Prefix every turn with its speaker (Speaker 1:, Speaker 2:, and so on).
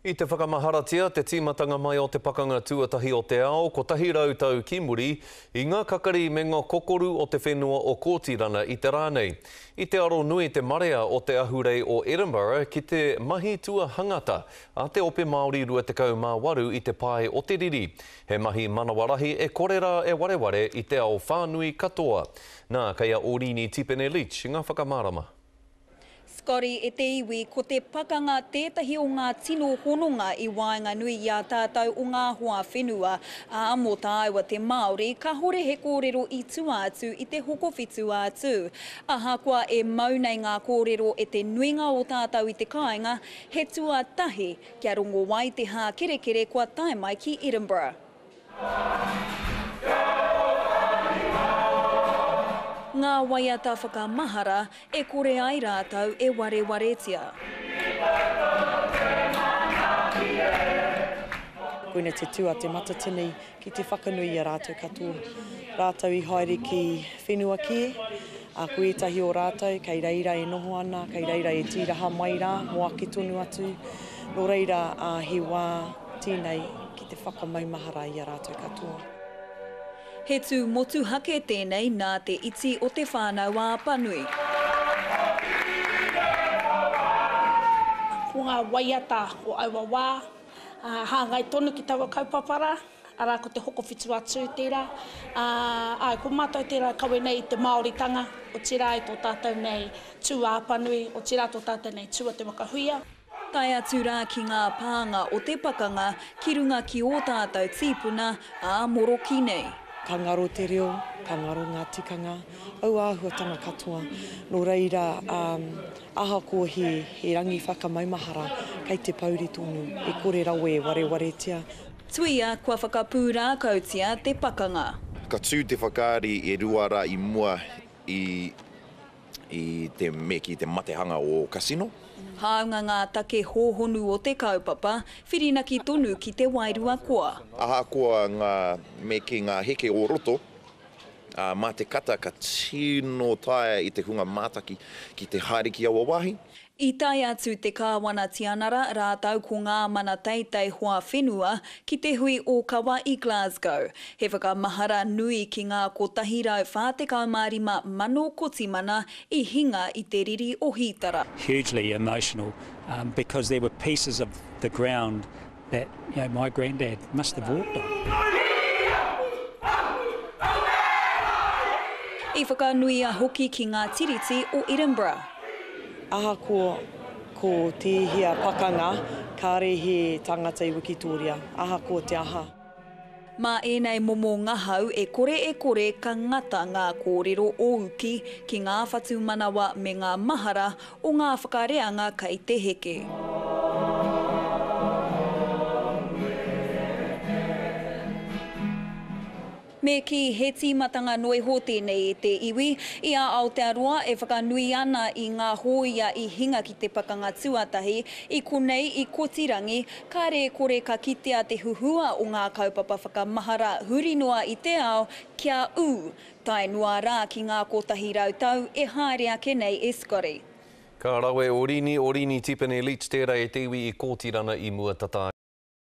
Speaker 1: I te whakamaharatia, te tīmatanga mai o te pakanga tuatahi o te ao, ko tahi rautau ki muri, i ngā kakari me ngā kokoru o te whenua o Kōtirana i te rānei. I te aro nui te marea o te ahurei o Edinburgh ki te mahi tua hangata, a te ope Māori 28 i te pae o te riri. He mahi manawarahi e korera e wareware i te ao whānui katoa. Nā, kaya Orini Tipene Leach, ngā whakamārama.
Speaker 2: Scotty e te iwi ko te pakanga tētahi o ngā tino hononga i waenga nui i a tātou o ngā hoa whenua a mo tāua te Māori ka hore he kōrero i tua atu i te hokowhitu atu. Ahakoa e maunei ngā kōrero e te nuinga o tātou i te kāinga he tua tahi kia rongo wai te hā kerekere kua tae mai ki Edinburgh. Ngā waiata whakamahara e kore ai rātau e warewaretia.
Speaker 3: Koina te tua te matatini ki te whakanui a rātou katoa. Rātau i haere ki whenua ki a koetahi o rātau, kei reira e noho ana, kei reira e tiraha mai rā, moa ki tonu atu. No reira he wā tēnei ki te whakamaumahara i a rātou katoa.
Speaker 2: He tū motu hake tēnei nā te iti o te whānau a Panui.
Speaker 4: Ko ngā waiata o aua wā, hāngai tonu ki taua kaupapara, ara ko te hokowhitu atu tērā. Ko mātou tērā kawe nei te Māoritanga, o tērā i tō tātou nei tū a Panui, o tērā tō tātou nei tū a te wakahuia.
Speaker 2: Tai atu rā ki ngā pānga o te pakanga, ki runga ki o tātou tīpuna a Moroki nei.
Speaker 3: Ka ngaro te reo, ka ngaro ngā tikanga, au āhuatanga katoa. No reira, aha ko he rangi whakamaumahara kei te pauri tonu, e kore rawe warewaretia.
Speaker 2: Tuia kua whakapūrā kautia te pakanga.
Speaker 5: Ka tū te whakaari e ruara i mua i te meki, te matehanga o kasino.
Speaker 2: Haunga ngā take hōhonu o te kaupapa, whirinaki tonu ki te wairua koa.
Speaker 5: Aha koa ngā meki ngā heke o roto, mā te kata ka tino tae i te hunga mātaki ki te haere ki awa wahi.
Speaker 2: I tai atu te kāwana tianara rātau ko ngā mana teitei hoa whenua ki te hui o kawa i Glasgow. He whakamahara nui ki ngā kotahi rau whātekau mārima mano kotimana i hinga i te riri o Hitara.
Speaker 6: Hugely emotional because there were pieces of the ground that my granddad must have walked on.
Speaker 2: I whakanui a hoki ki ngā tiriti o Edinburgh.
Speaker 3: Aha ko te hia pakanga, kāre he tangata i Wikitoria. Aha ko te aha.
Speaker 2: Mā enei momo ngahau e kore ka ngata ngā kōrero o uki ki ngā whatu manawa me ngā mahara o ngā whakareanga kei te heke. Me ki he tīmatanga noi ho tēnei e te iwi, i a Aotearoa e whakanui ana i ngā hōia i hinga ki te pakanga tuatahi, i konei i Kotirangi, kāre kore ka kitea te huhua o ngā kaupapa whakamahara huri noa i te ao, kia u, tai noa rā ki ngā kotahi rautau e haere ake nei e Scotty.
Speaker 1: Ka rawe Orini Tipene Leach tērā e te iwi i Kōtirana i mua tata